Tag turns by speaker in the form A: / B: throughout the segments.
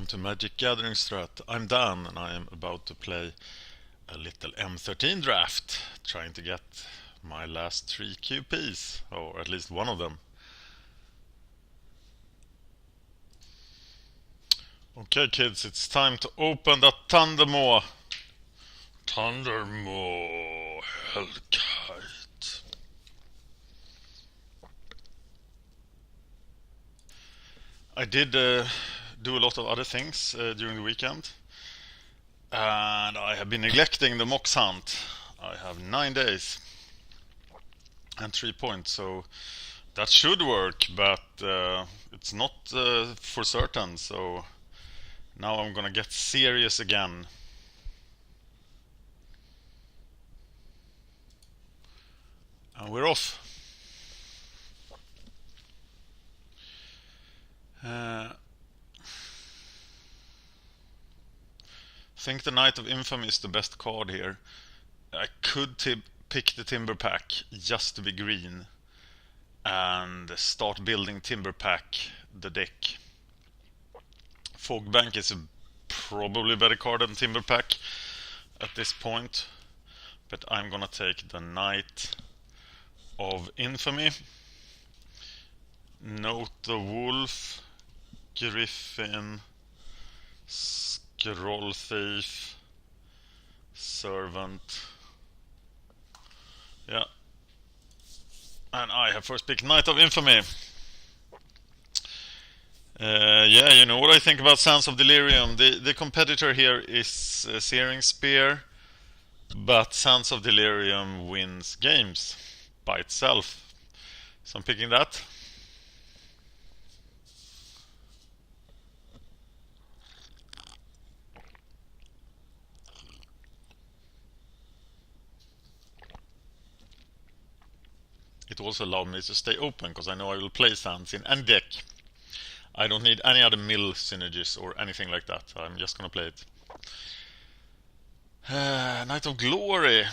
A: welcome to MagicGatheringStrat. I'm Dan and I am about to play a little M13 draft, trying to get my last 3 QPs, or at least one of them. Okay kids, it's time to open the Thundermaw. Thundermaw Hellkite. I did do a lot of other things during the weekend, and I have been neglecting the Mox hunt. I have 9 days and 3 points, so that should work, but it's not for certain, so now I'm gonna get serious again. And we're off. I think the Knight of Infamy is the best card here. I could pick the Timber Pack just to be green and start building Timber Pack the deck. Fogbank is probably a better card than Timber Pack at this point, but I'm gonna take the Knight of Infamy. Note the Wolf, Griffin, Scroll Thief, Servant. Yeah. And I have first pick Knight of Infamy. Yeah, you know what I think about Sands of Delirium. The competitor here is Searing Spear, but Sands of Delirium wins games by itself. So I'm picking that. It also allowed me to stay open, because I know I will play Sands in any deck. I don't need any other mill synergies or anything like that. I'm just gonna play it. Knight of Glory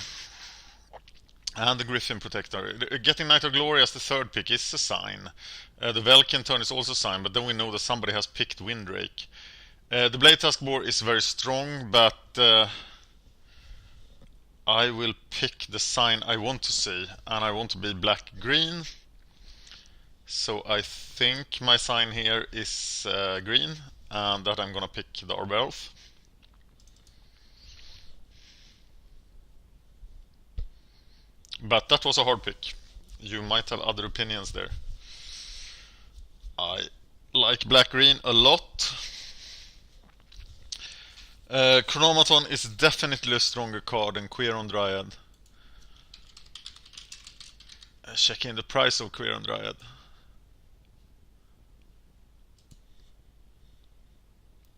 A: and the Griffin Protector. Getting Knight of Glory as the third pick is a sign. The Velkin turn is also a sign, but then we know that somebody has picked Windrake. The Blade Tusk Boar is very strong, but I will pick the sign I want to see, and I want to be black-green. So I think my sign here is green, and that I'm gonna pick the Arbor Elf. But that was a hard pick. You might have other opinions there. I like black-green a lot. Chronomaton is definitely a stronger card than Queron Dryad. Checking the price of Queron Dryad.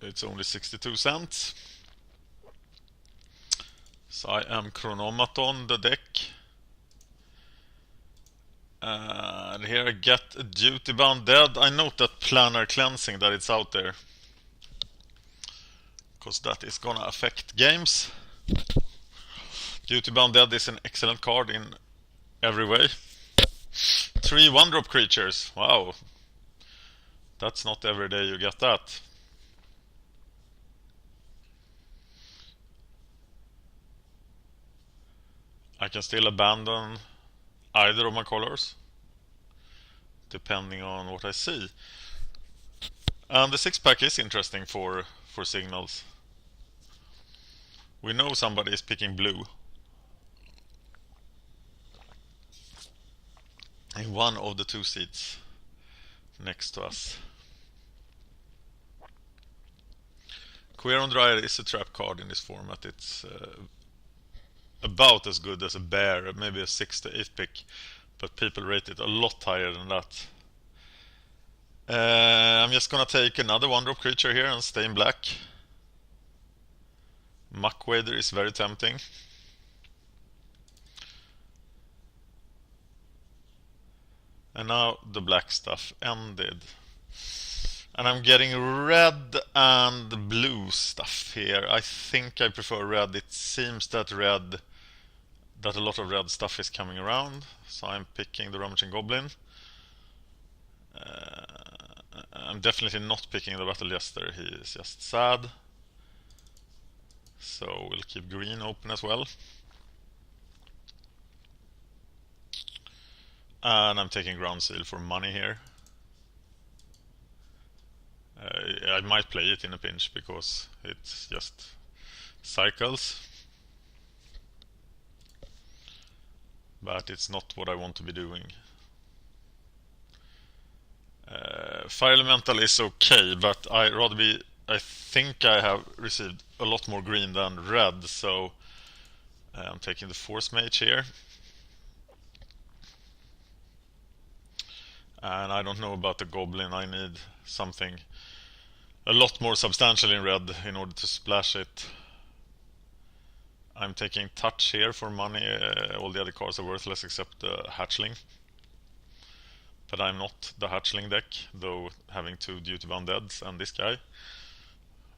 A: It's only 62 cents. So I am Chronomaton the deck. And here I get a Duty Bound Dead. I note that Planar Cleansing, that it's out there, because that is gonna affect games. Duty Bound Dead is an excellent card in every way. 3 1-drop creatures. Wow. That's not every day you get that. I can still abandon either of my colors, depending on what I see. And the 6-pack is interesting for signals. We know somebody is picking blue in one of the 2 seats next to us. Queron Dryad is a trap card in this format. It's about as good as a bear, maybe a 6 to 8 pick, but people rate it a lot higher than that. I'm just gonna take another 1-drop creature here and stay in black. Muckwader is very tempting. And now the black stuff ended. And I'm getting red and blue stuff here. I think I prefer red. It seems that a lot of red stuff is coming around. So I'm picking the Rummaging Goblin. I'm definitely not picking the Battle Jester, he is just sad. So we'll keep green open as well. And I'm taking Ground Seal for money here. I might play it in a pinch because it's just cycles. But it's not what I want to be doing. Fire Elemental is okay, but I think I have received a lot more green than red, so I'm taking the Force Mage here. And I don't know about the Goblin, I need something a lot more substantial in red in order to splash it. I'm taking Touch here for money, all the other cards are worthless except the Hatchling. But I'm not the Hatchling deck, though having 2 duty-bound deads and this guy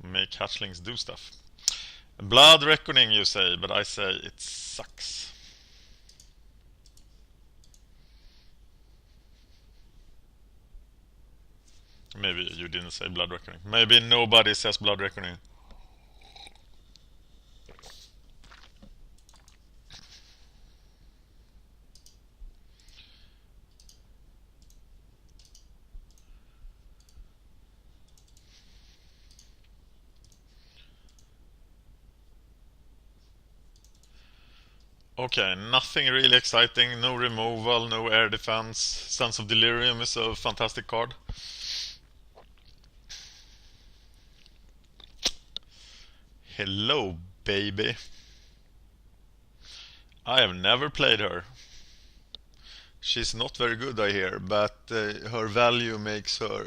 A: make Hatchlings do stuff. Blood Reckoning you say, but I say it sucks. Maybe you didn't say Blood Reckoning. Maybe nobody says Blood Reckoning. Okay, nothing really exciting, no removal, no air defense. Sense of Delirium is a fantastic card. Hello, baby. I have never played her. She's not very good, I hear, but her value makes her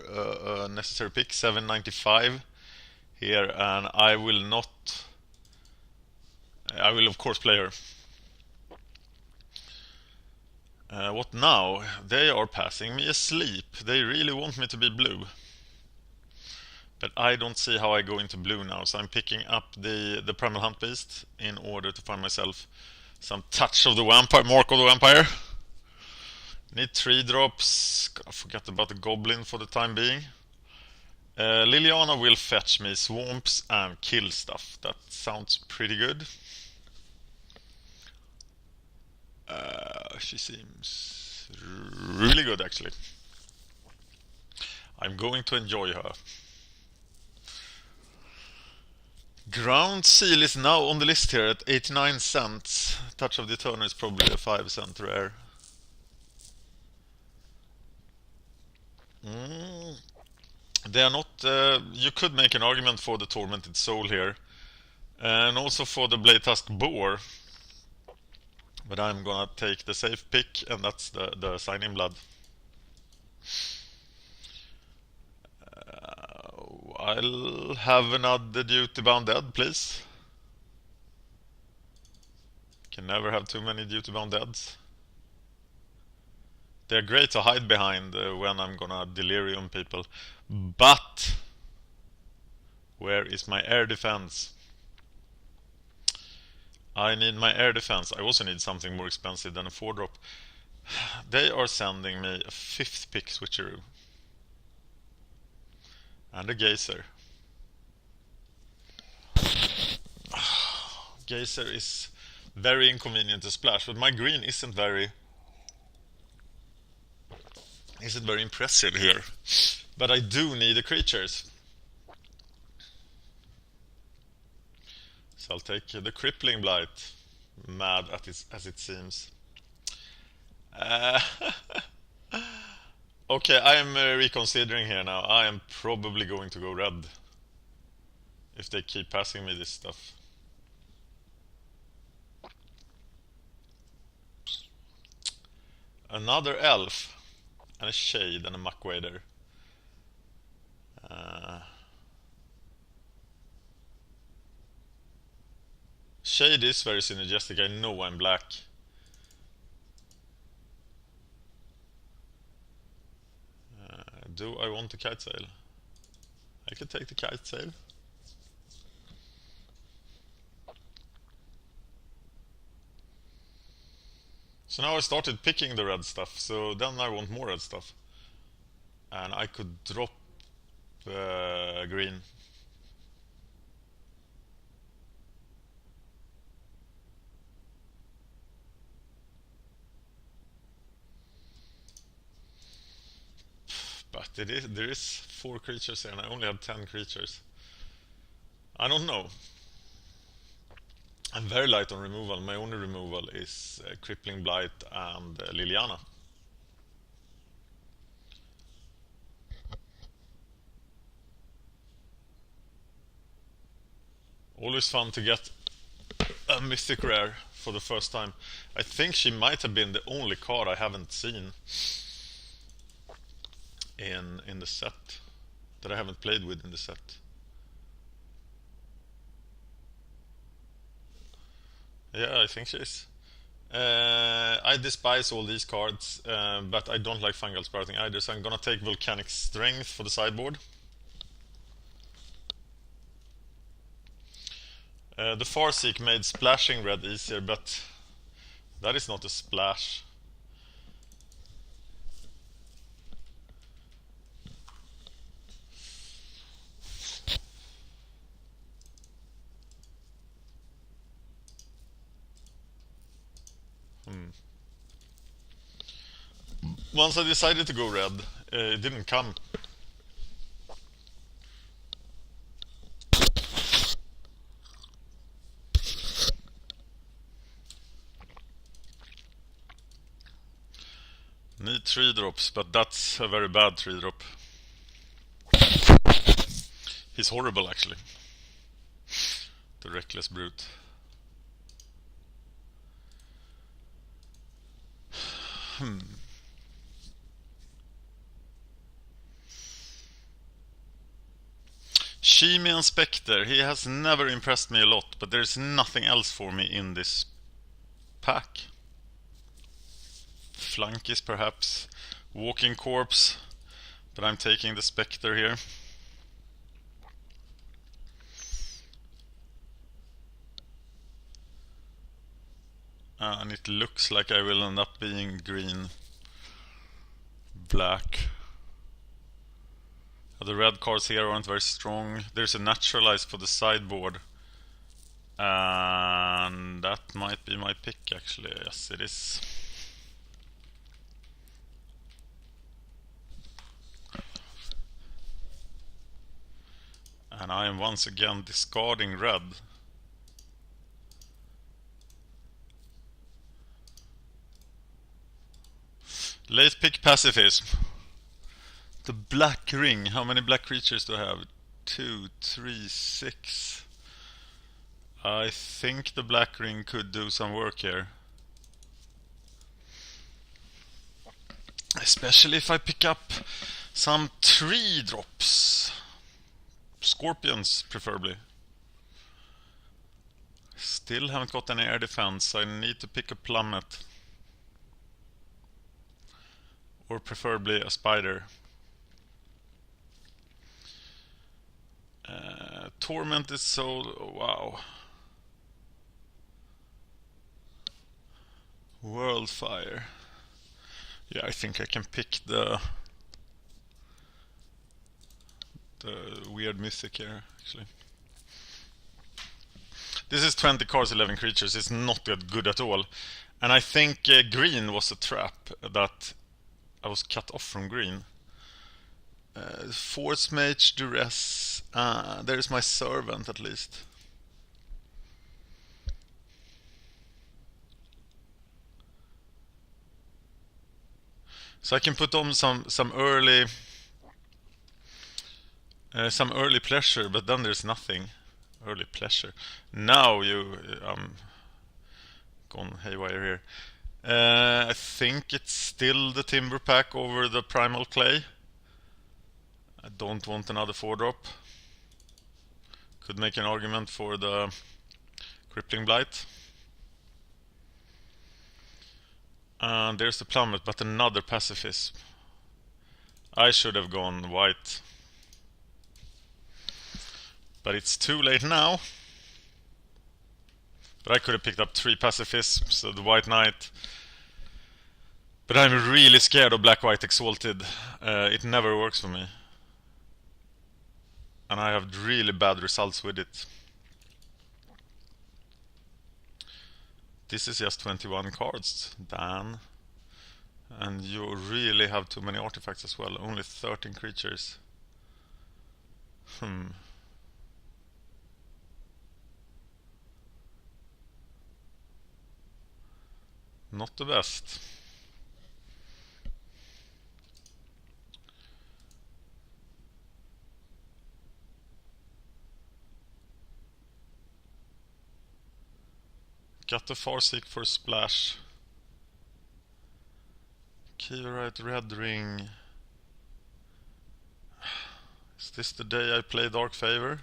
A: a necessary pick, 795 here, and I will of course play her. What now? They are passing me asleep. They really want me to be blue. But I don't see how I go into blue now, so I'm picking up the Primal Hunt Beast in order to find myself some touch of the vampire, Mark of the Vampire. Need 3 drops. Gonna forget about the Goblin for the time being. Lilliana will fetch me swamps and kill stuff. That sounds pretty good. She seems really good, actually. I'm going to enjoy her. Ground Seal is now on the list here at 89 cents. Touch of the Eternal is probably a 5 cent rare. They are not. You could make an argument for the Tormented Soul here, and also for the Blade Tusk Boar. But I'm gonna take the safe pick, and that's the Sign-in Blood. I'll have another duty-bound dead, please. Can never have too many duty-bound deads. They're great to hide behind when I'm gonna delirium people. But where is my air defense? I need my air defense. I also need something more expensive than a 4-drop. They are sending me a 5th pick switcheroo. And a Geyser. Geyser is very inconvenient to splash, but my green isn't very impressive here. But I do need the creatures. So I'll take the Crippling Blight. Mad as it seems. Okay, I am reconsidering here now. I am probably going to go red if they keep passing me this stuff. Another elf and a shade and a muckwader. Shade is very synergistic. I know I'm black. Do I want the Kite Sail? I could take the Kite Sail. So now I started picking the red stuff, so then I want more red stuff. And I could drop green. But there is 4 creatures here and I only have 10 creatures. I don't know. I'm very light on removal. My only removal is Crippling Blight and Lilliana. Always fun to get a mythic rare for the first time. I think she might have been the only card I haven't seen in the set, that I haven't played with in the set. Yeah, I think she is. I despise all these cards, but I don't like Fungal Sprouting either, so I'm gonna take Volcanic Strength for the sideboard. The Farseek made splashing red easier, but that is not a splash. Once I decided to go red, it didn't come. Need 3 drops, but that's a very bad 3 drop. He's horrible actually. The Reckless Brute. Shimian Spectre, he has never impressed me a lot, but there's nothing else for me in this pack. Flunkies perhaps, Walking Corpse, but I'm taking the Spectre here. And it looks like I will end up being green, black. The red cards here aren't very strong. There's a Naturalize for the sideboard. And that might be my pick actually. Yes, it is. And I am once again discarding red. Late pick Pacifism. The Black Ring. How many black creatures do I have? 2, 3, 6. I think the Black Ring could do some work here. Especially if I pick up some 3 drops. Scorpions, preferably. Still haven't got any air defense. I need to pick a plummet. Or preferably a spider. Torment is so... wow. Worldfire. Yeah, I think I can pick the weird mythic here, actually. This is 20 cards, 11 creatures. It's not that good at all. And I think green was a trap that I was cut off from green. Force Mage, Duress. There's my Servant at least. So I can put on some early pleasure, but then there's nothing. Early pleasure. Now gone haywire here. I think it's still the Timber Pack over the Primal Clay. I don't want another 4-drop. Could make an argument for the Crippling Blight. And there's the Plummet, but another Pacifism. I should have gone white. But it's too late now. But I could have picked up 3 Pacifisms, so the White Knight. But I'm really scared of Black-White Exalted. It never works for me. and I have really bad results with it. This is just 21 cards, Dan. And you really have too many artifacts as well, only 13 creatures. Not the best. Got the Farseek for a splash. Keyright Red Ring. Is this the day I play Dark Favor?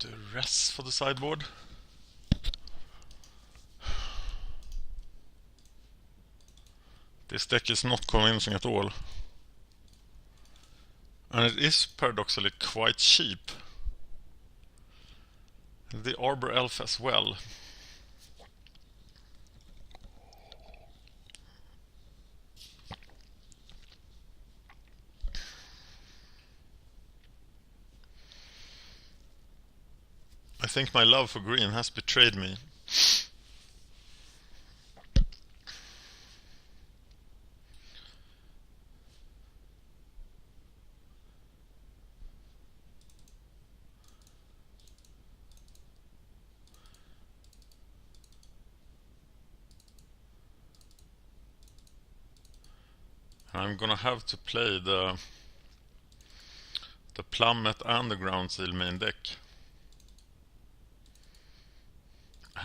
A: The rest for the sideboard. This deck is not convincing at all. And it is paradoxically quite cheap. The Arbor Elf as well. I think my love for green has betrayed me. I'm gonna have to play the Plummet and the Ground Seal main deck.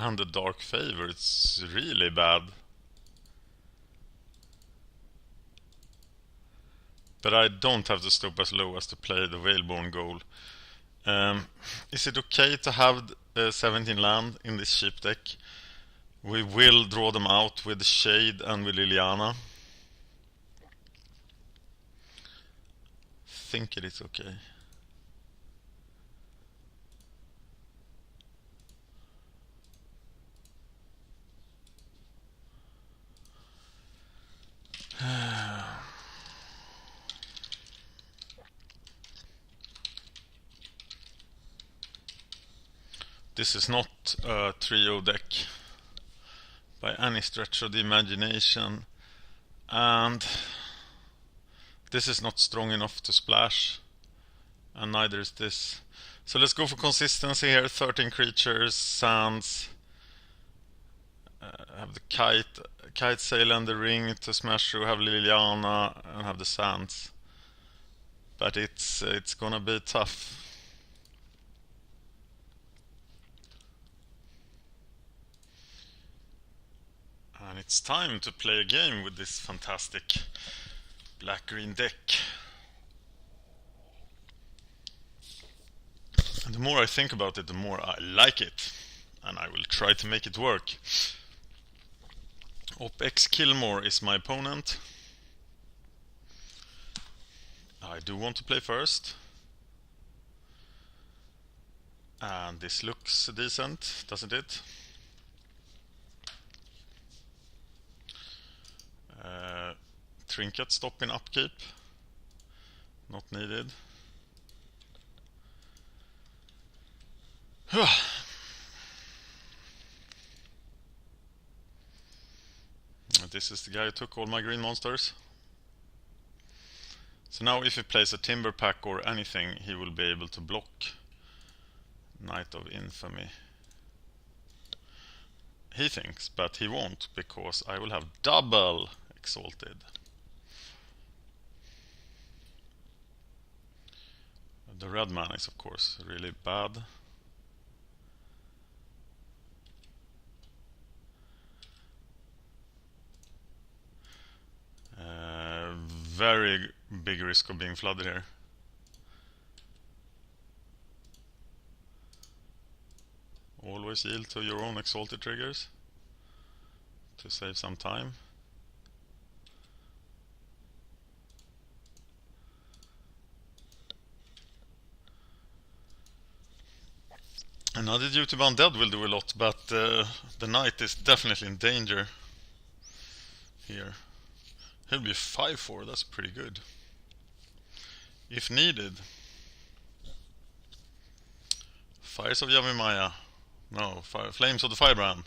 A: And the Dark Favor, it's really bad. But I don't have to stoop as low as to play the Whalebone Goal. Is it okay to have 17 land in this cheap deck? We will draw them out with Shade and with Lilliana. I think it is okay. This is not a trio deck by any stretch of the imagination, and this is not strong enough to splash, and neither is this. So let's go for consistency here. 13 creatures, sands, have the kite sail and the ring to smash through, have Liliana and have the sands. But it's gonna be tough. And it's time to play a game with this fantastic black-green deck. And the more I think about it, the more I like it. And I will try to make it work. OpX Killmore is my opponent. I do want to play first. And this looks decent, doesn't it? Trinket stop in upkeep. Not needed. This is the guy who took all my green monsters. So now if he plays a Timber Pack or anything, he will be able to block Knight of Infamy. He thinks, but he won't, because I will have double Exalted. The red mana is of course really bad. Very big risk of being flooded here. Always yield to your own exalted triggers to save some time. Another duty bound dead will do a lot, but the knight is definitely in danger here. He'll be 5-4, that's pretty good. If needed. Fires of Yavimaya. No, Flames of the Firebrand.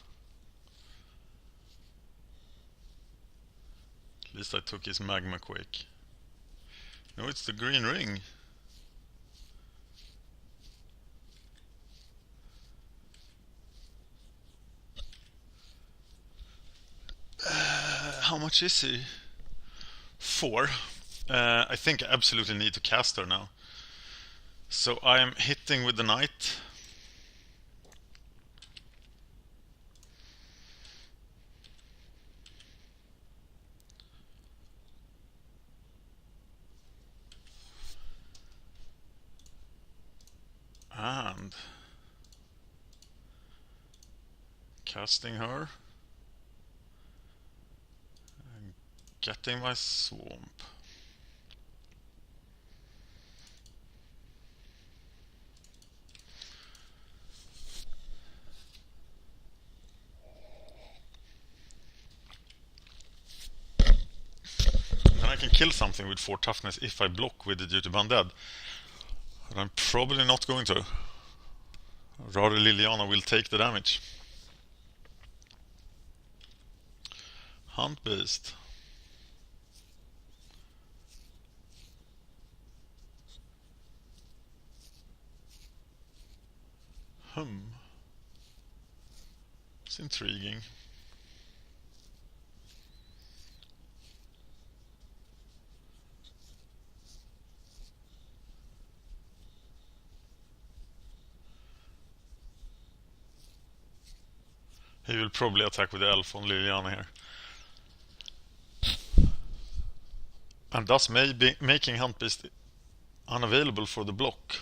A: At least I took his Magma Quake. No, it's the green ring. How much is he? 4. I think I absolutely need to cast her now. So I am hitting with the knight. And casting her. And getting my swamp. Then I can kill something with 4 toughness if I block with the duty bound dead. But I'm probably not going to. Rather, Lilliana will take the damage. Hunt Beast. It's intriguing. He will probably attack with the elf on Lilliana here. And thus maybe making Hunt Beast unavailable for the block.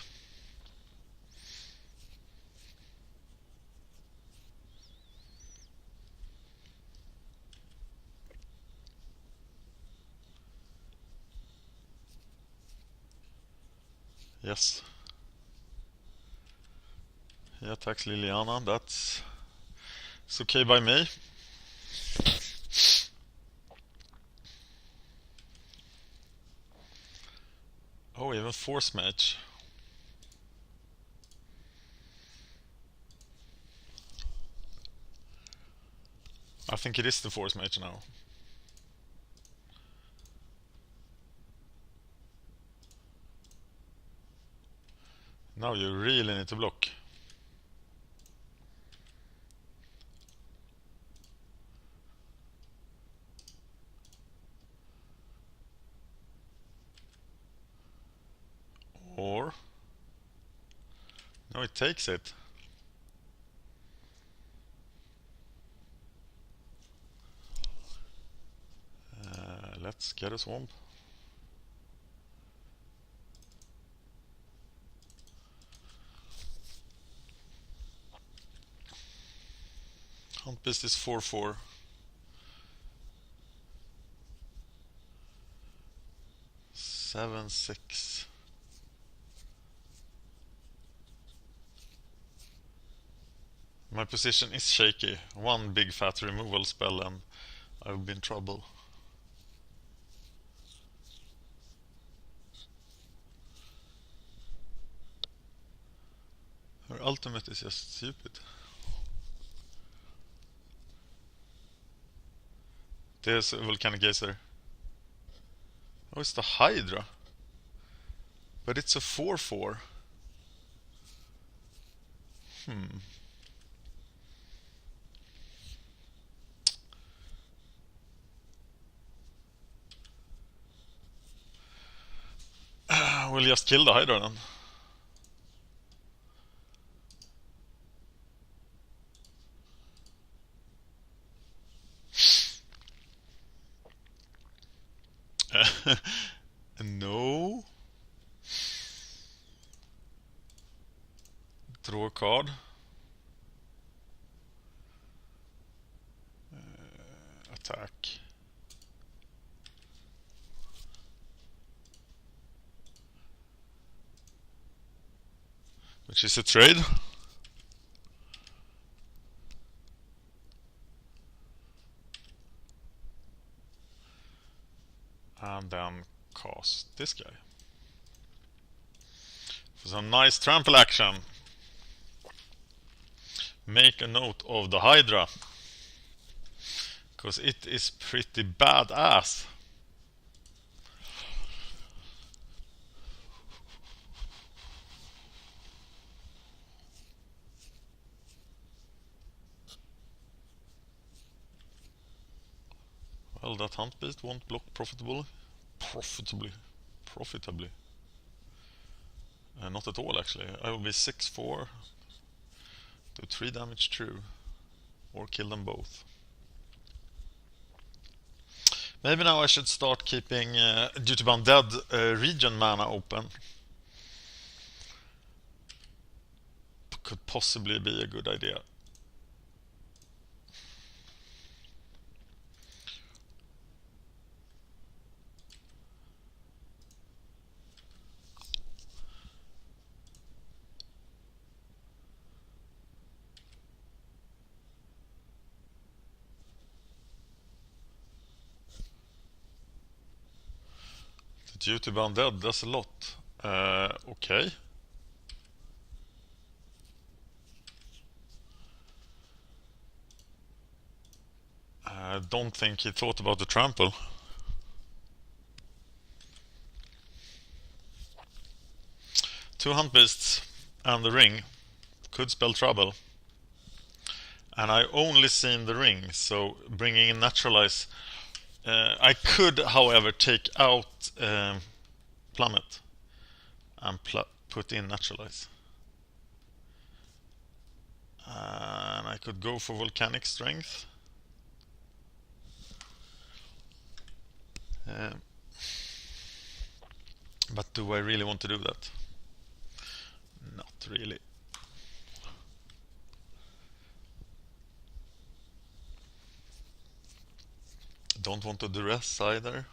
A: Yes. He attacks Lilliana, it's okay by me. Oh, even Force Mage. I think it is the Force Mage now. Now you really need to block. Or... no, it takes it. Let's get a swamp. Hunt Beast is 4-4. Seven, 6. My position is shaky. One big fat removal spell and I'll be in trouble. Her ultimate is just stupid. There's a Volcanic Geyser. Oh, it's the Hydra. But it's a 4-4. We'll just kill the Hydra then. No. Draw a card. attack. Which is a trade. And then cast this guy. For some nice trample action. Make a note of the Hydra. Because it is pretty badass. Well, that hunt beast won't block profitably. Not at all, actually. I will be 6-4. Do 3 damage true. Or kill them both. Maybe now I should start keeping Duty Bound Dead region mana open. Could possibly be a good idea. Duty Bound Dead, that's a lot. Okay. I don't think he thought about the trample. Two hunt beasts and the ring could spell trouble. And I only seen the ring, so bringing in Naturalize. I could, however, take out Plummet and put in Naturalize. And I could go for Volcanic Strength. But do I really want to do that? Not really. Don't want to duress either.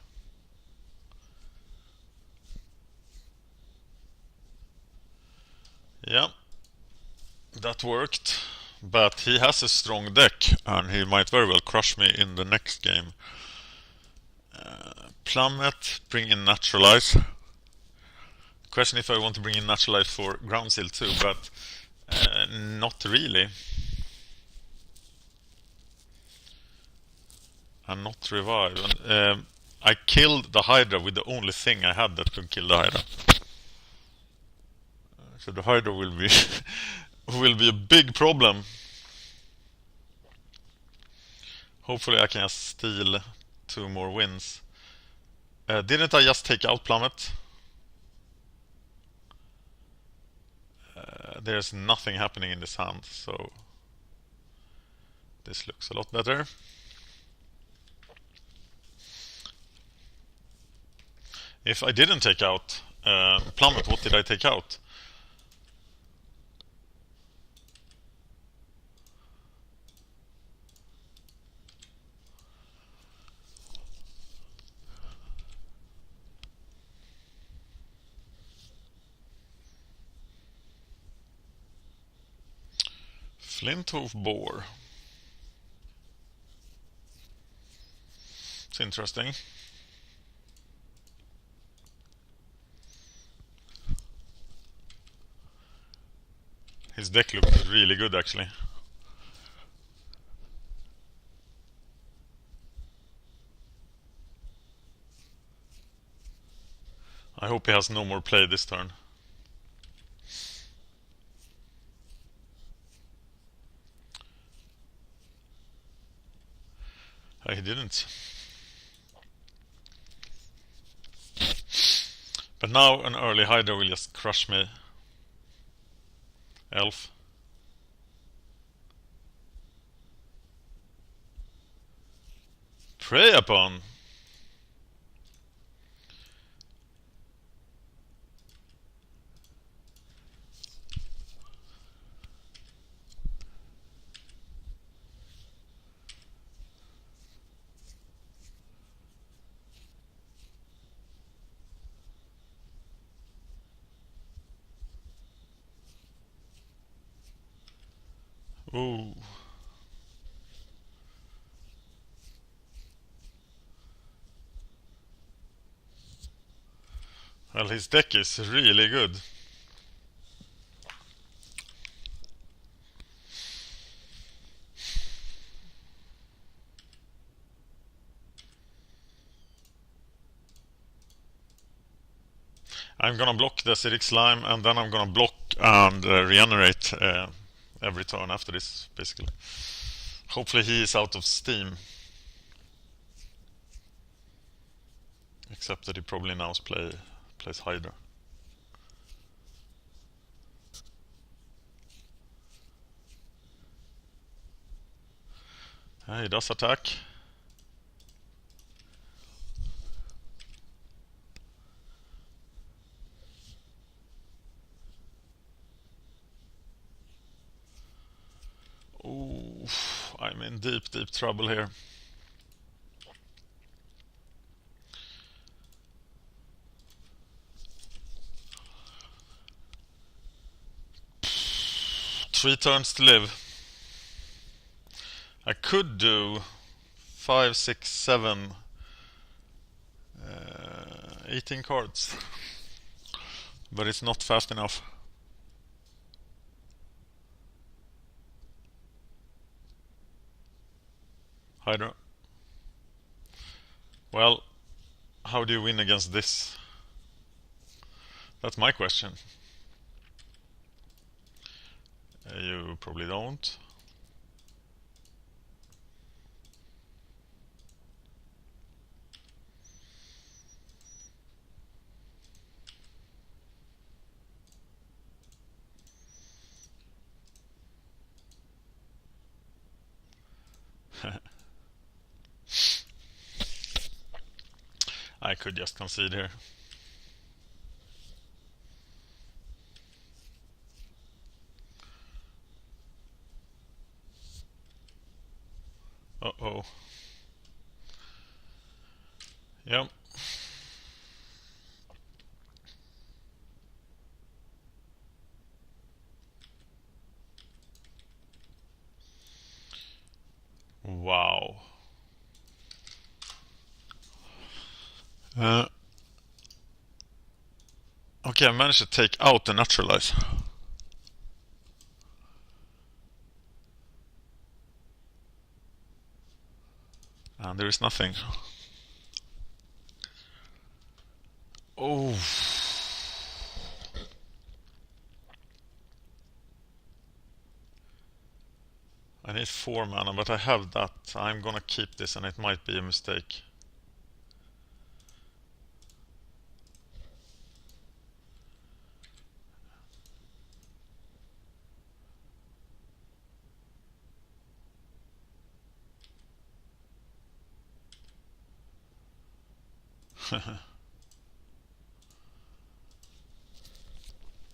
A: Yeah, that worked. But he has a strong deck, and he might very well crush me in the next game. Plummet, bring in Naturalize. Question if I want to bring in Naturalize for Ground Seal too, but not really. And not revive. And, I killed the Hydra with the only thing I had that could kill the Hydra. So the Hydra will be will be a big problem. Hopefully I can steal 2 more wins. Didn't I just take out Plummet? There's nothing happening in this hand, so this looks a lot better. If I didn't take out Plummet, what did I take out? Flinthoof Boar. It's interesting. His deck looked really good, actually. I hope he has no more play this turn. He didn't. But now an early Hydra will just crush me. Elf. Prey upon. Ooh. Well, his deck is really good. I'm gonna block the acidic slime, and then I'm gonna block and regenerate every turn after this, basically. Hopefully he is out of steam. Except that he probably now plays Hydra. He does attack. Ooh, I'm in deep, deep trouble here. Three turns to live. I could do 5, 6, 7, 18 cards. But it's not fast enough. Hydra. Well, how do you win against this? That's my question. You probably don't. I could just concede here. Uh-oh. Yep. Wow. Okay, I managed to take out the Naturalize. And there is nothing. Oh. I need 4 mana, but I have that. I'm gonna keep this, and it might be a mistake.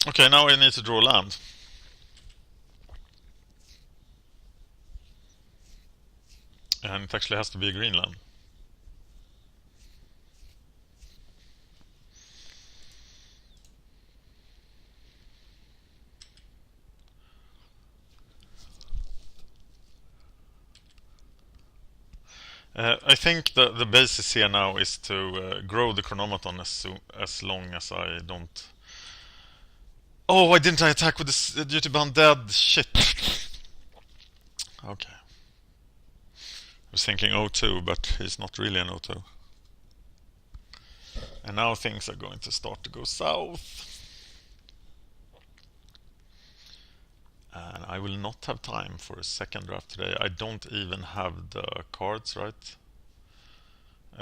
A: Okay, now I need to draw land. And it actually has to be a green land. I think the basis here now is to grow the Chronomaton as long as I don't... Oh, why didn't I attack with the Duty Bound Dead? Shit. Okay. I was thinking O2, but he's not really an O2. And now things are going to start to go south. And I will not have time for a second draft today. I don't even have the cards, right?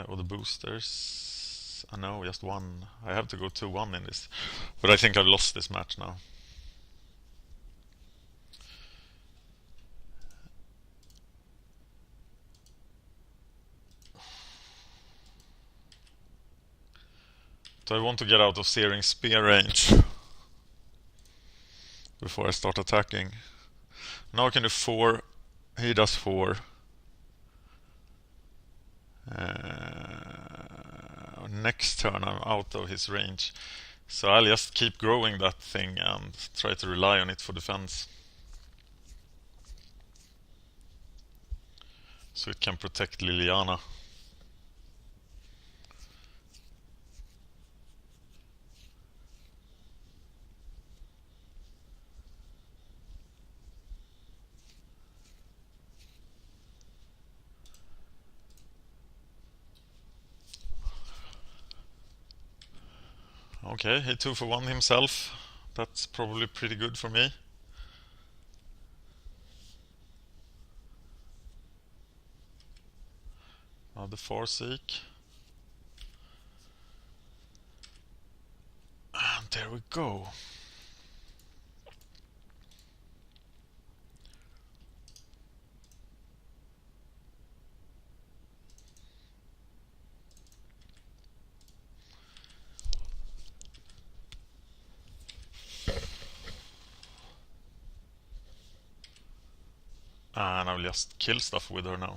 A: Or the boosters. I know, just one. I have to go 2-1 in this. But I think I've lost this match now. So I want to get out of Searing Spear range before I start attacking. Now I can do 4. He does 4. Next turn I'm out of his range. So I'll just keep growing that thing and try to rely on it for defense. so it can protect Lilliana. Okay, he 2 for 1 himself. That's probably pretty good for me. The Farseek. And there we go. And I will just kill stuff with her now.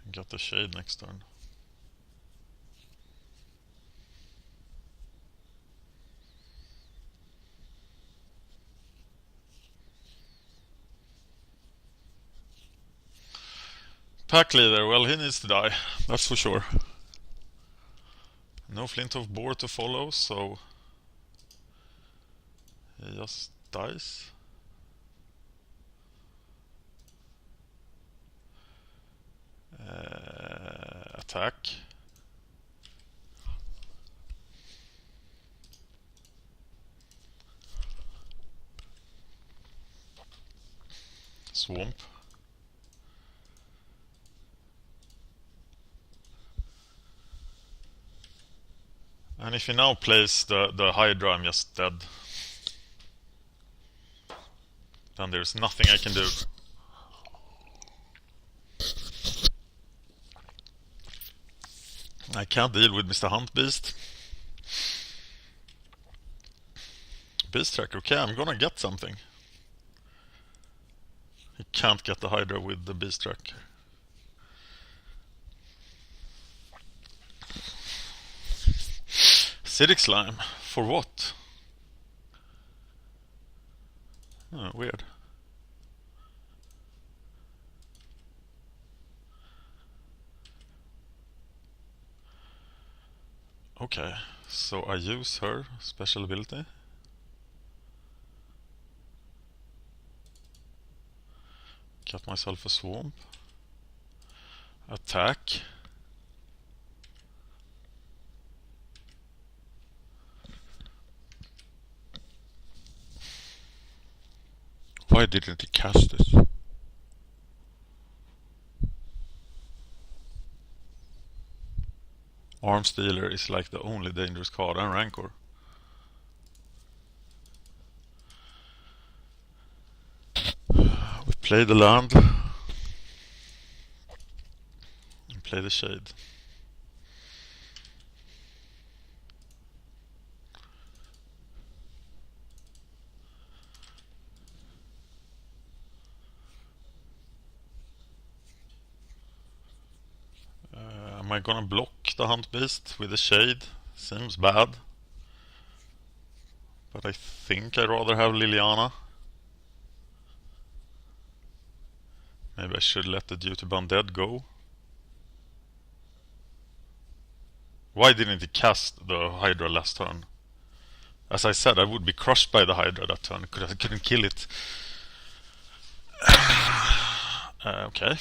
A: And get the shade next turn. Pack leader, well, he needs to die, that's for sure. No Flint of Boar to follow, so he just dies. Attack. Swamp. And if he now plays the Hydra, I'm just dead. Then there's nothing I can do. I can't deal with Mr. Hunt Beast. Beast Tracker, okay, I'm gonna get something. He can't get the Hydra with the Beast Tracker. Acidic Slime, for what? Oh, weird. Okay, so I use her special ability. Get myself a swamp. Attack. Why didn't he cast this? Arm Stealer is like the only dangerous card, and Rancor. We play the land. And play the Shade. Am I gonna block the Hunt Beast with the Shade? Seems bad. But I think I'd rather have Lilliana. Maybe I should let the Duty-Bound Dead go. Why didn't he cast the Hydra last turn? As I said, I would be crushed by the Hydra that turn, because I couldn't kill it. Okay.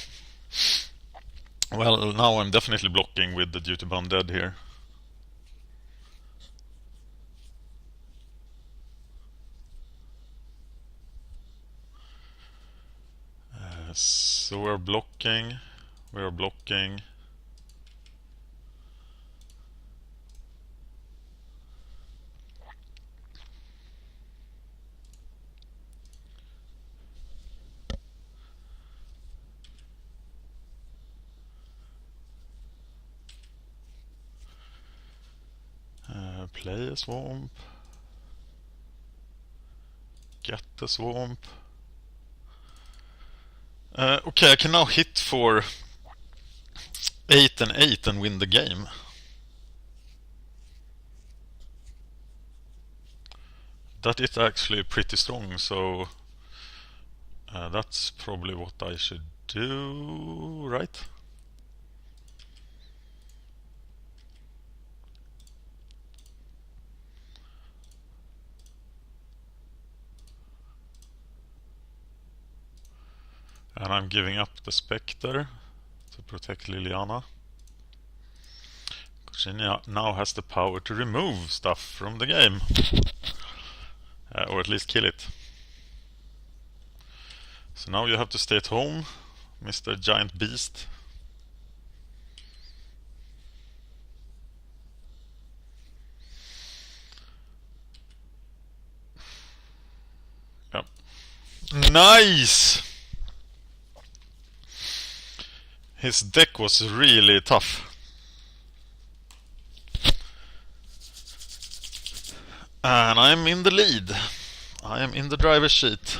A: Well, now I'm definitely blocking with the Duty-Bound Dead here. So we're blocking. Play a swamp. Get the swamp. Okay, I can now hit for 8 and 8 and win the game. that is actually pretty strong, so that's probably what I should do, right? And I'm giving up the Spectre to protect Lilliana. She now has the power to remove stuff from the game. Or at least kill it. So now you have to stay at home, Mr. Giant Beast. Yep. Nice! His deck was really tough. And I'm in the lead. I am in the driver's seat.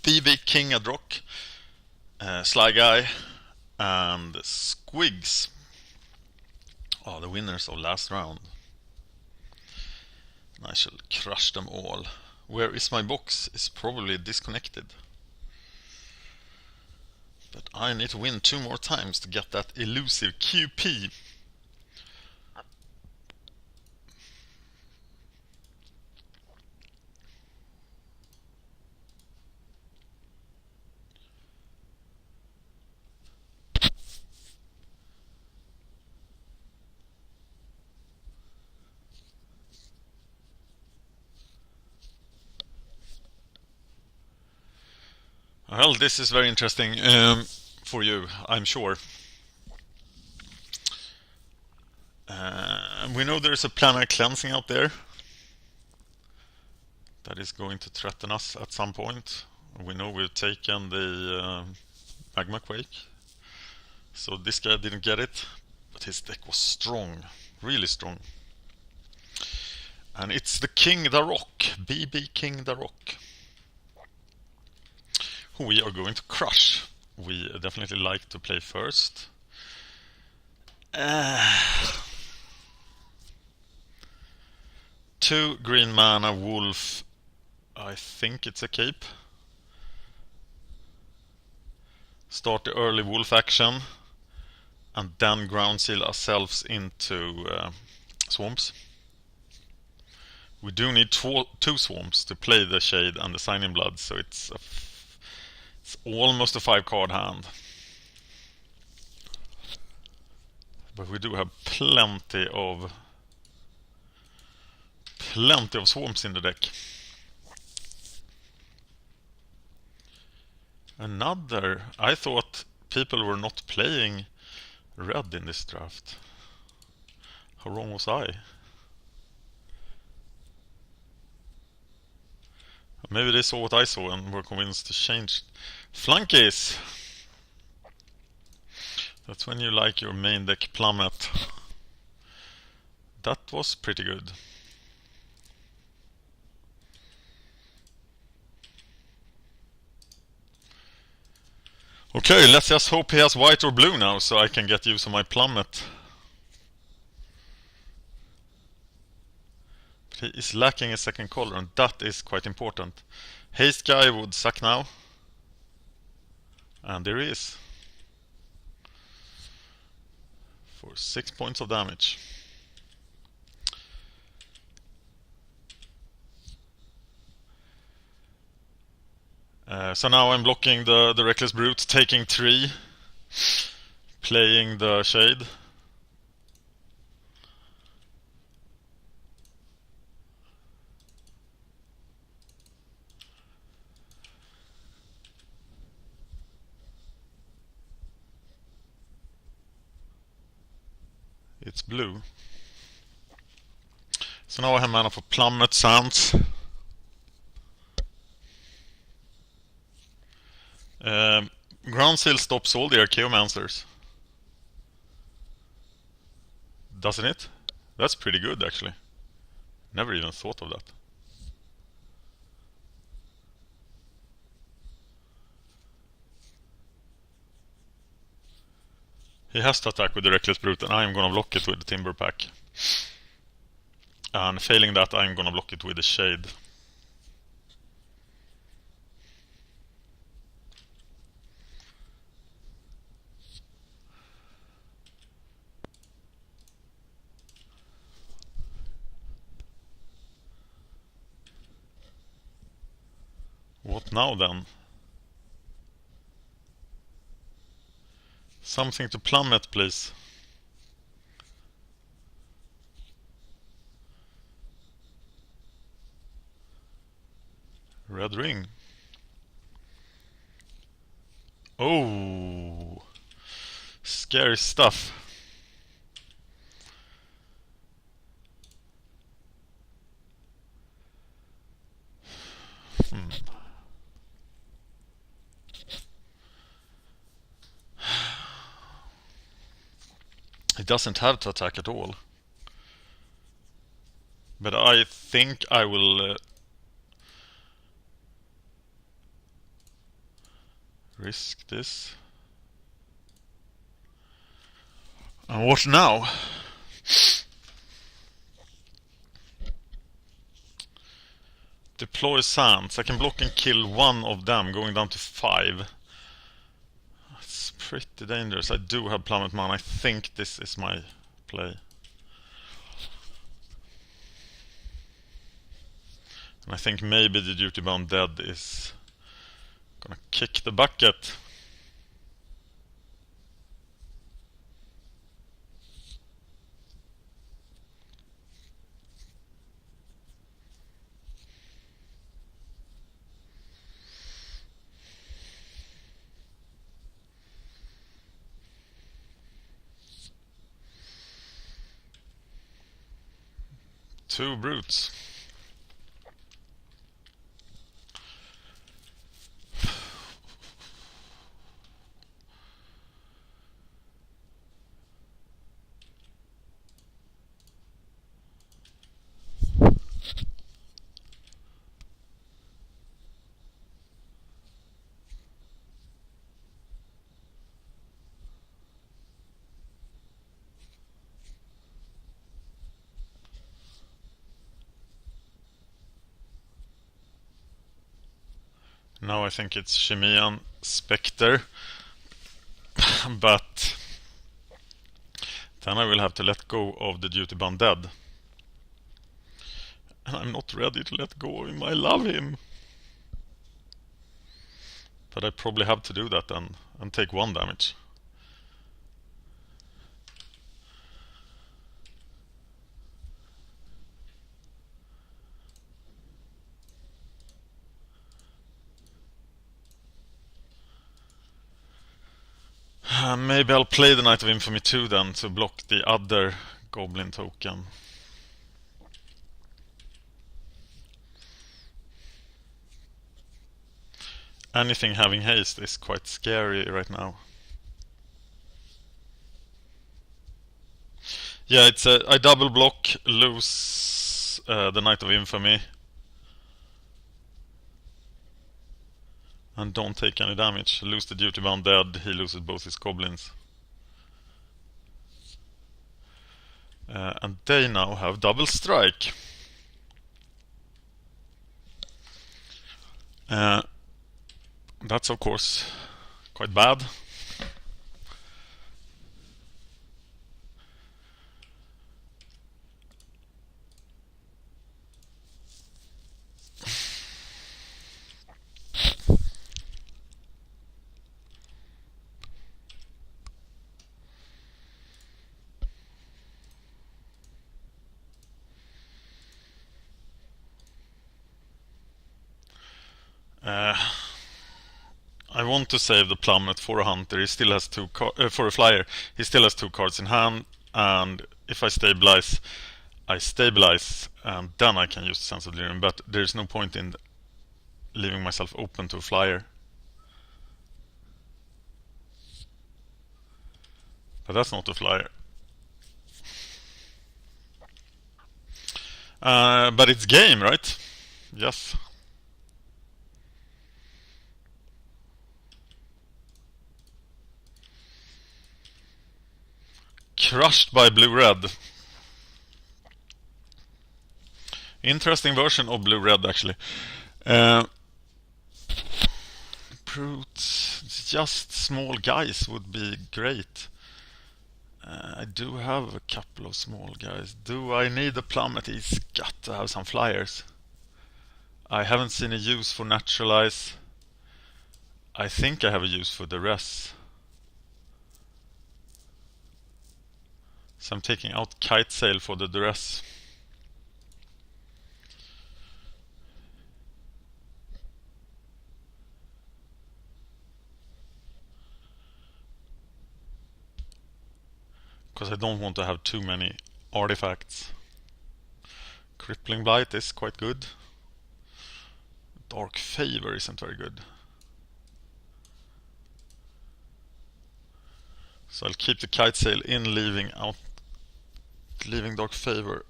A: BB King Adrock, Sly Guy, and Squigs are the winners of last round. I shall crush them all. Where is my box? Is probably disconnected. But I need to win 2 more times to get that elusive QP. Well, this is very interesting for you, I'm sure. We know there's a planar cleansing out there that is going to threaten us at some point. We know we've taken the Magma Quake, so this guy didn't get it, but his deck was strong, really strong. And it's the King the Rock, BB King the Rock, who we are going to crush. We definitely like to play first. 2 green mana wolf. I think it's a cape. Start the early wolf action and then ground seal ourselves into swamps. We do need 2 swamps to play the Shade and the Sign in Blood, so it's almost a 5-card hand. But we do have plenty of swamps in the deck. I thought people were not playing red in this draft. How wrong was I? Maybe they saw what I saw and were convinced to change. Flunkies! That's when you like your main deck plummet. That was pretty good. Okay, let's just hope he has white or blue now so I can get use of my plummet. But he is lacking a second color, and that is quite important. Haste guy would suck now. And there he is. For 6 points of damage. So now I'm blocking the Reckless Brute, taking 3, playing the Shade. It's blue. So now I have mana for Plummet Sands. Ground Seal stops all the Archaeomancers. Doesn't it? That's pretty good actually. Never even thought of that. He has to attack with the Reckless Brute and I'm gonna block it with the Timber Pack. And failing that I'm gonna block it with the Shade. What now then? Something to plummet, please. Red ring. Oh, scary stuff. He doesn't have to attack at all. But I think I will risk this. And what now? Deploy Sands. I can block and kill one of them, going down to 5. It's pretty dangerous. I do have Plummet mana. I think this is my play. And I think maybe the Duty Bound Dead is gonna kick the bucket. Two brutes. Now I think it's Chimian Spectre, but then I will have to let go of the Duty Bound Dead. And I'm not ready to let go of him, I love him. But I probably have to do that then, and take 1 damage. Maybe I'll play the Knight of Infamy 2 then to block the other Goblin token. Anything having haste is quite scary right now. Yeah, it's I double block, lose the Knight of Infamy. And don't take any damage. Lose the Duty Bound Dead, he loses both his goblins. And they now have double strike. That's of course quite bad. I want to save the Plummet for a hunter. He still has for a flyer. He still has 2 cards in hand. and if I stabilize, and then I can use the Sense of Delirium, but there's no point in leaving myself open to a flyer. But that's not a flyer. But it's game, right? Yes. Crushed by blue-red. Interesting version of blue-red, actually. Brutes, just small guys would be great. I do have a couple of small guys. Do I need a plummet? He's got to have some flyers. I haven't seen a use for naturalize. I think I have a use for duress. So I'm taking out kite sail for the duress. Because I don't want to have too many artifacts. Crippling Blight is quite good. Dark Favor isn't very good. So I'll keep the kite sail in, leaving Dark Favor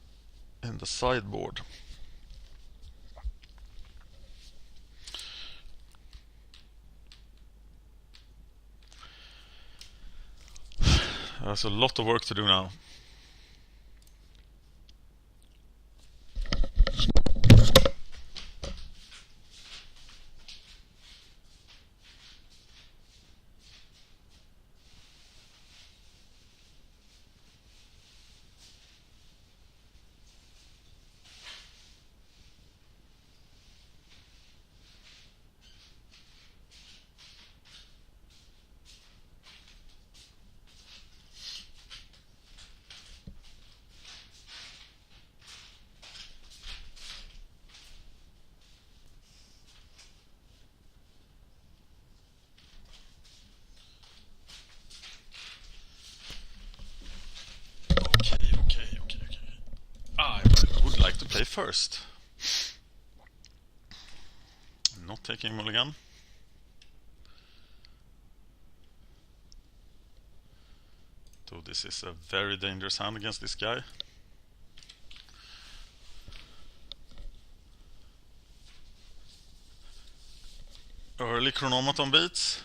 A: in the sideboard. There's a lot of work to do now. Play first. I'm not taking mulligan. So this is a very dangerous hand against this guy. Early Chronomaton beats.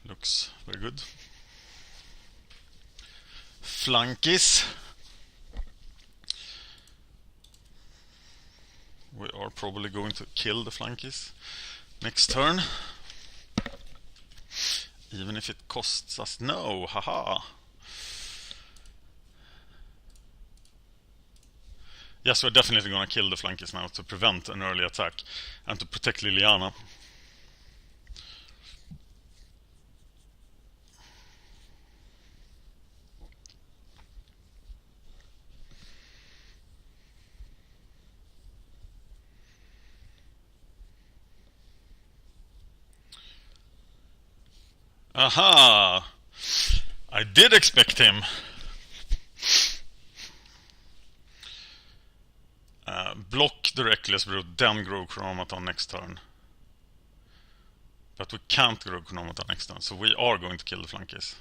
A: Looks very good. Flunkies. We are probably going to kill the flunkies next turn. Even if it costs us no, haha. Yes, we're definitely going to kill the flunkies now to prevent an early attack and to protect Lilliana. Aha! I did expect him. Block the Reckless Brute, then grow Chronomaton next turn. But we can't grow Chronomaton next turn, so we are going to kill the flunkies.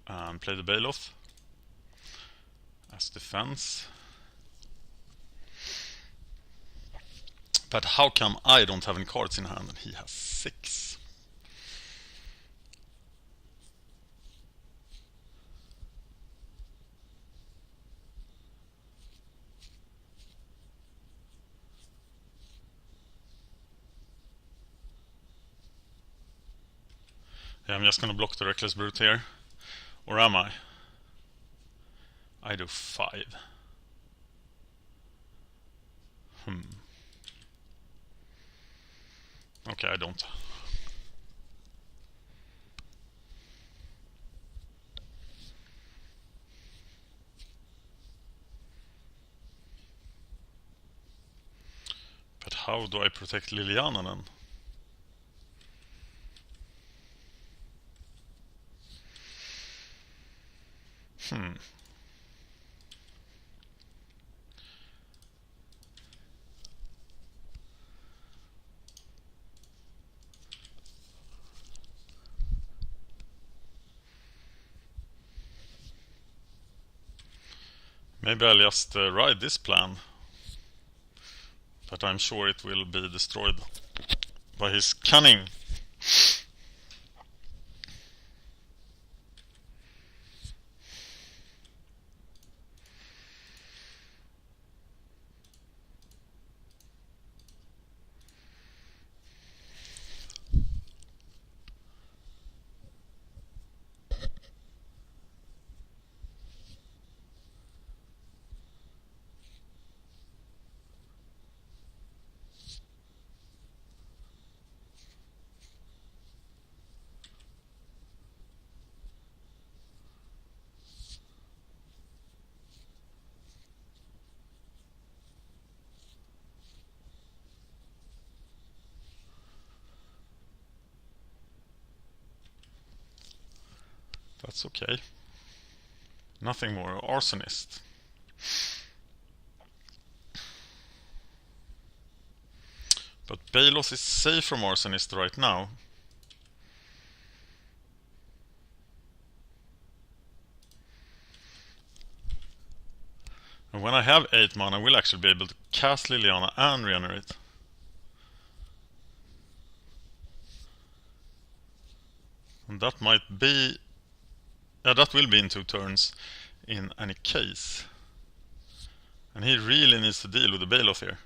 A: And play the Bailoff as defense. But how come I don't have any cards in hand and he has 6? Yeah, I'm just gonna block the Reckless Brute here. Or am I? I do 5. Okay, I don't. But how do I protect Lilliana then? Maybe I'll just ride this plan. But I'm sure it will be destroyed by his cunning. That's okay. Nothing more. Arsonist. But Balos is safe from Arsonist right now. And when I have 8 mana, I will actually be able to cast Lilliana and regenerate. And that might be... yeah, that will be in 2 turns in any case. And he really needs to deal with the Baloth here.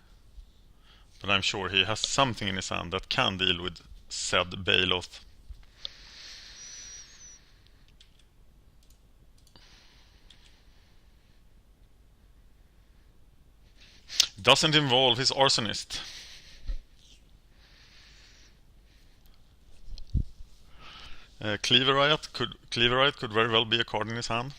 A: But I'm sure he has something in his hand that can deal with said Baloth. Doesn't involve his Arsonist. Cleaver Riot could very well be a card in his hand.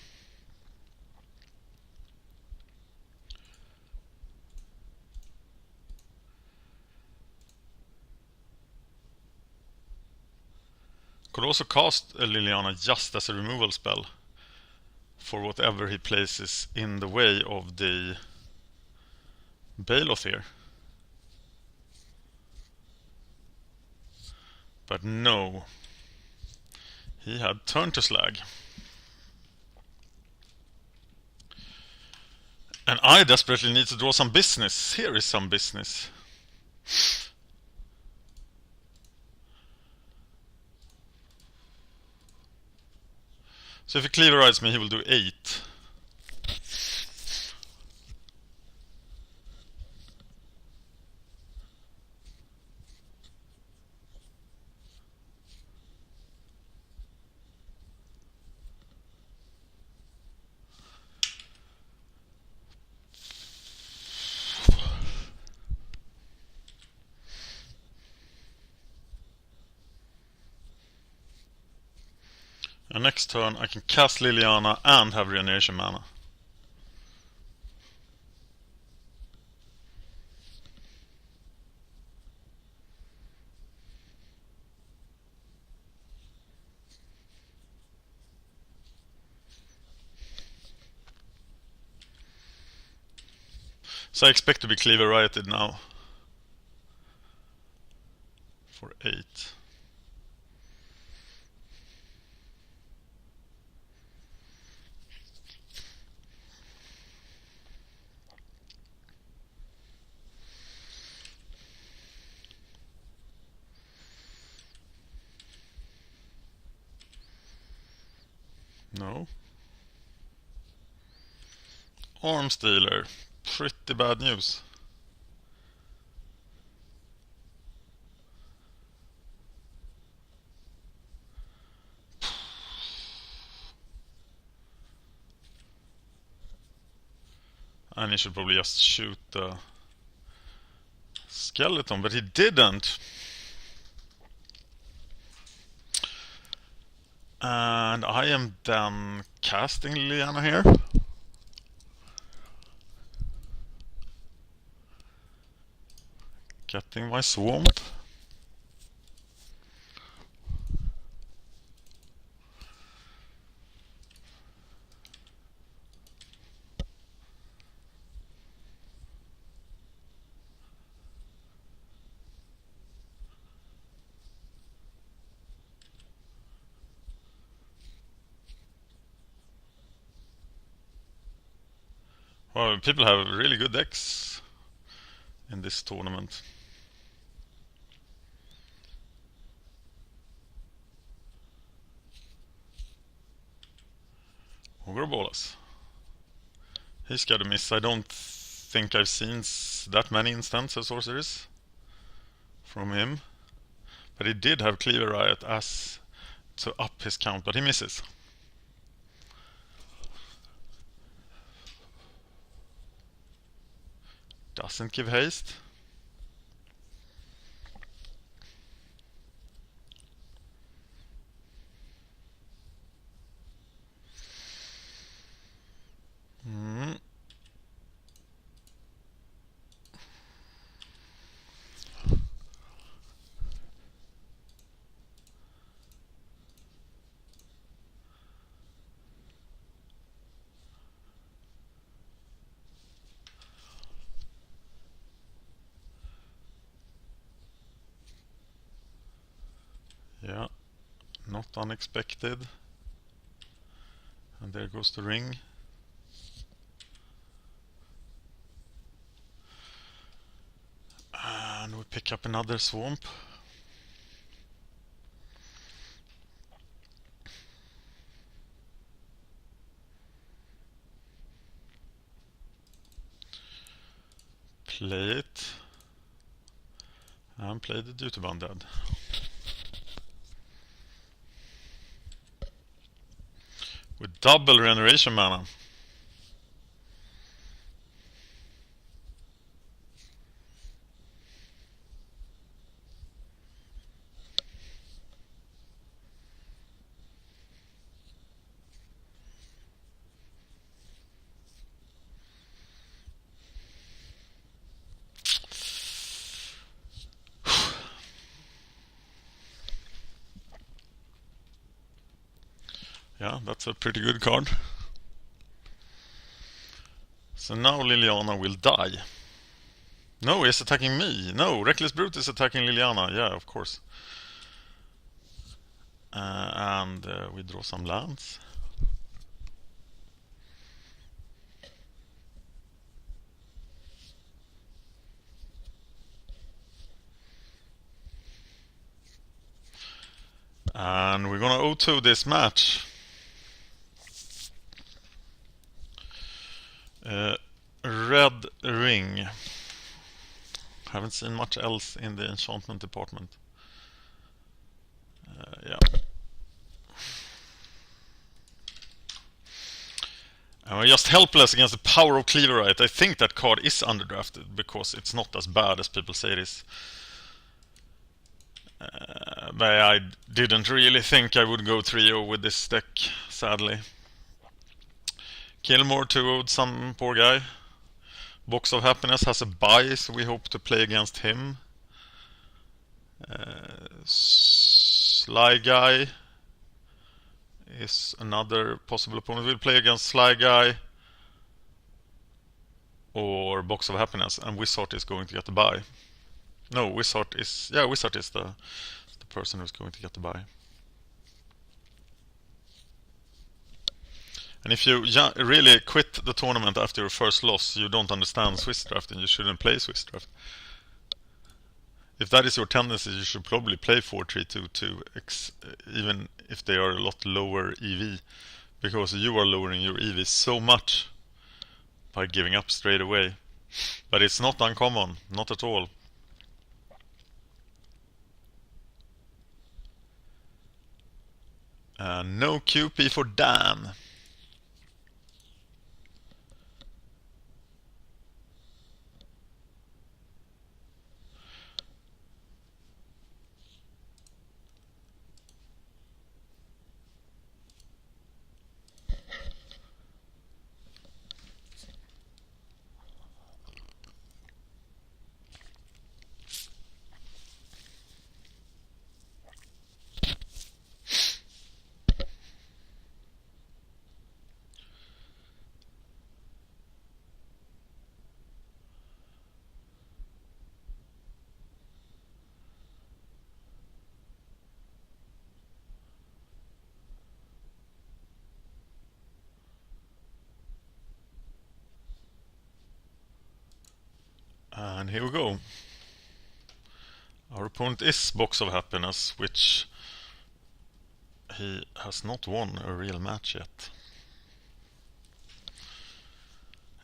A: Could also cast Lilliana just as a removal spell for whatever he places in the way of the Baloth here. But no. He had Turn to Slag. And I desperately need to draw some business. Here is some business. So if he Cleaver Rides me, he will do 8. And next turn I can cast Lilliana and have regeneration mana. So I expect to be Cleaver Rioted now. For 8. No. Arms Dealer. Pretty bad news. And he should probably just shoot the skeleton, but he didn't. And I am then casting Lilliana here. Getting my swamp. Well, people have really good decks in this tournament. Ogre Bolas. He's got a miss. I don't think I've seen that many instants of sorceries from him. But he did have Cleaver Riot as to up his count, but he misses. Doesn't give haste. Yeah, not unexpected. And there goes the ring. And we pick up another swamp. Play it. And play the Duty Bound Dead. With double regeneration mana. Yeah, that's a pretty good card. So now Lilliana will die. No, he's attacking me. No, Reckless Brute is attacking Lilliana. Yeah, of course. And we draw some lands. And we're gonna 0-2 this match. Red ring. Haven't seen much else in the enchantment department. Yeah. And we're just helpless against the power of Cleaver Riot. I think that card is underdrafted because it's not as bad as people say it is. But I didn't really think I would go 3-0 with this deck, sadly. Kilmore 2-0'd some poor guy. Box of Happiness has a bye, so we hope to play against him. Sly Guy is another possible opponent. We'll play against Sly Guy or Box of Happiness, and Wizard is going to get the bye. No, Wizard is the person who's going to get the bye. And if you really quit the tournament after your first loss, you don't understand Swiss draft and you shouldn't play Swiss draft. If that is your tendency, you should probably play 4-3-2-2, even if they are a lot lower EV, because you are lowering your EV so much by giving up straight away. But it's not uncommon, not at all. No QP for Dan. here we go. Our opponent is Box of Happiness, which he has not won a real match yet.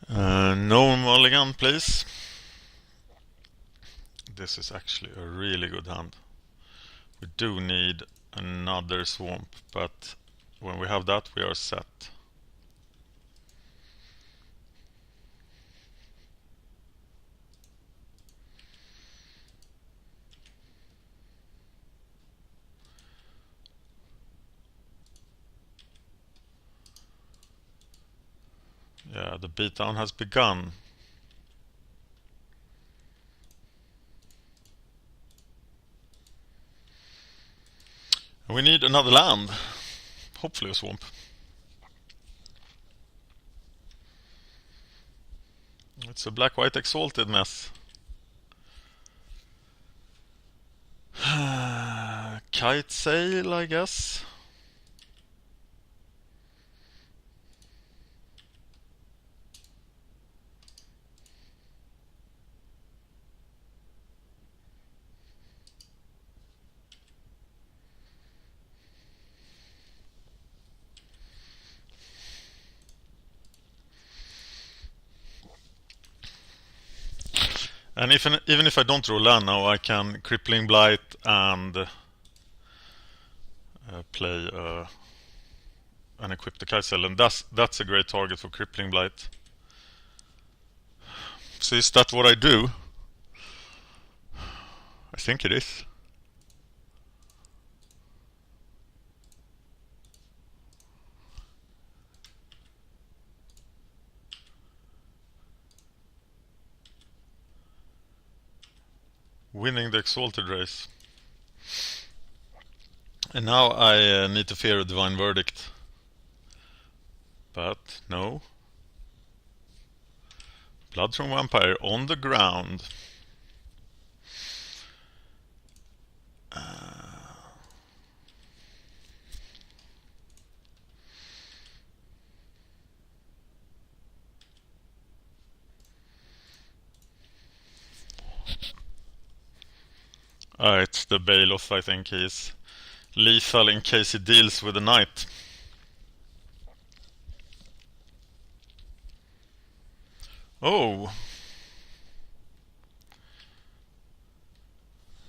A: No mulligan, please. This is actually a really good hand. We do need another swamp, but when we have that, we are set. Yeah, the beatdown has begun. We need another land. Hopefully a swamp. It's a black-white exalted mess. Kite sail, I guess. And even if I don't draw land now, I can Crippling Blight and play and equip the Kite Sail, and that's a great target for Crippling Blight. So is that what I do? I think it is. Winning the Exalted race. And now I need to fear a Divine Verdict. But no. Bloodthorn Vampire on the ground. It's the Bailiff, I think. He's lethal in case he deals with a knight. Oh.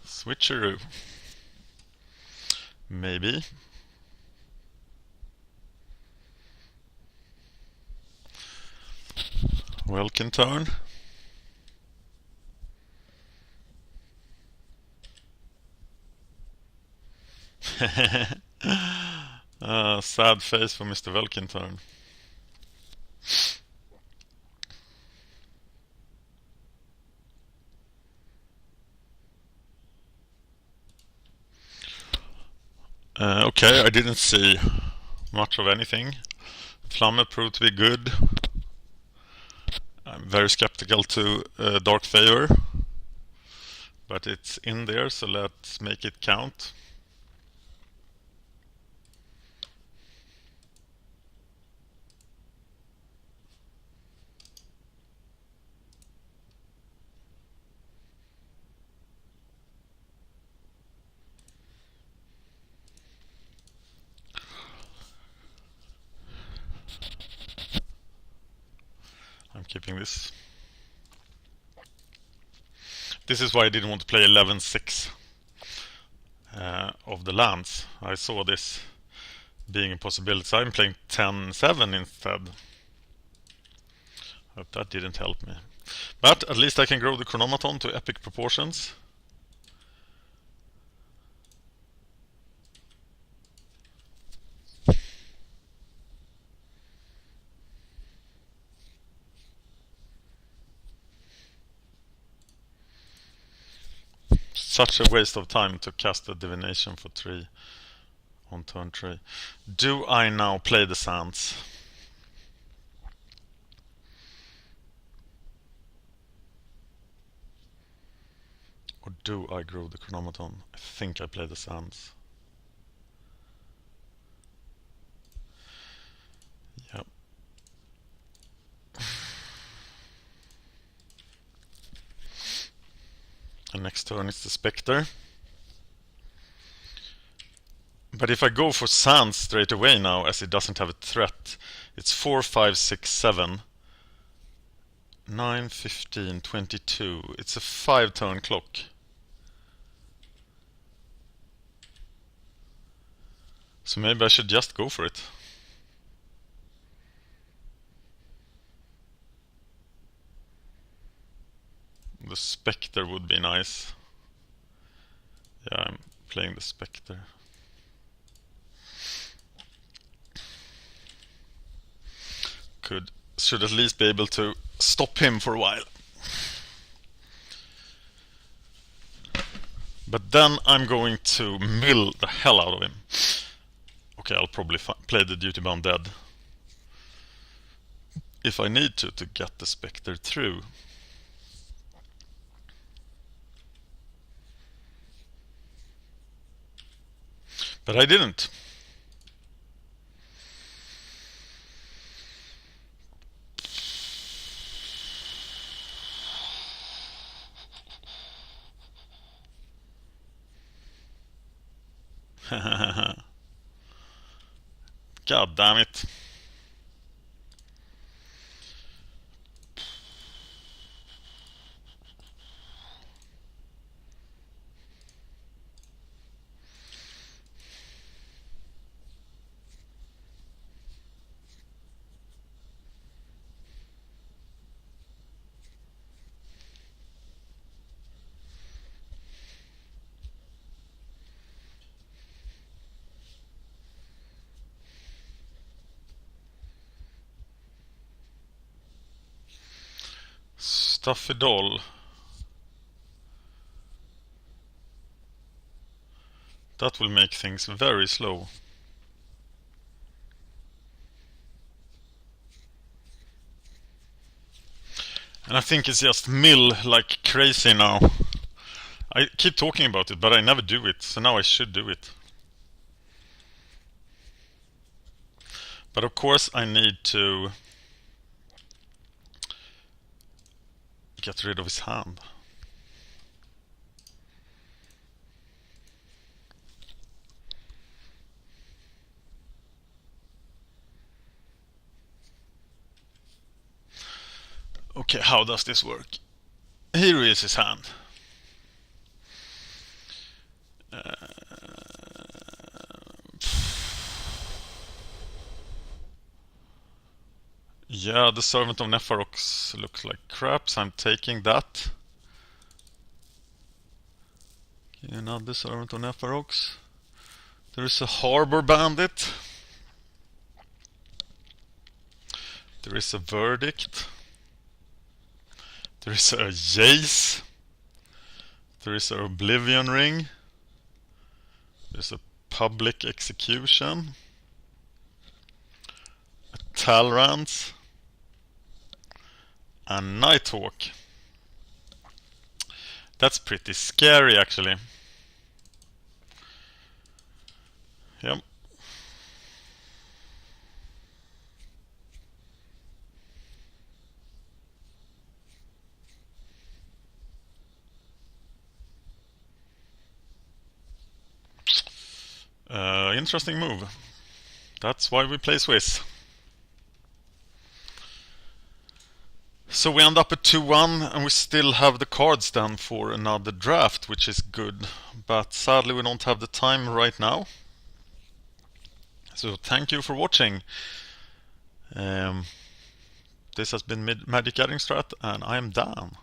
A: Switcheroo. Maybe. Welkin turn. Sad face for Mr. Welkin turn. Okay, I didn't see much of anything. Flamme proved to be good. I'm very skeptical to Dark Favor, but it's in there, so let's make it count. I'm keeping this. This is why I didn't want to play 11-6 of the lands. I saw this being a possibility, so I'm playing 10-7 instead. Hope that didn't help me. But at least I can grow the Chronomaton to epic proportions. Such a waste of time to cast a divination for 3 on turn 3. Do I now play the sands? Or do I grow the Chronomaton? I think I play the sands. Yep. And next turn it's the Spectre. But if I go for Sand straight away now, as it doesn't have a threat, it's 4, 5, 6, 7, 9, 15, 22. It's a 5-turn clock. So maybe I should just go for it. The Spectre would be nice. Yeah, I'm playing the Spectre. Should at least be able to stop him for a while. But then I'm going to mill the hell out of him. Okay, I'll probably play the Duty Bound Dead if I need to get the Spectre through. But I didn't. God damn it. Stuffy doll. That will make things very slow. And I think it's just mill like crazy now. I keep talking about it, but I never do it, so now I should do it. But of course I need to get rid of his hand. Okay, how does this work? Here is his hand. Yeah, the Servant of Neferox looks like crap, so I'm taking that. Another Servant of Neferox. There is a Harbor Bandit. There is a Verdict. There is a Jace. There is a Oblivion Ring. There's a Public Execution. A Talrans. And Nighthawk. That's pretty scary, actually. Yep. Interesting move. That's why we play Swiss. So we end up at 2-1, and we still have the cards then for another draft, which is good. But sadly we don't have the time right now. So thank you for watching. This has been MagicGatheringStrat, and I am Dan.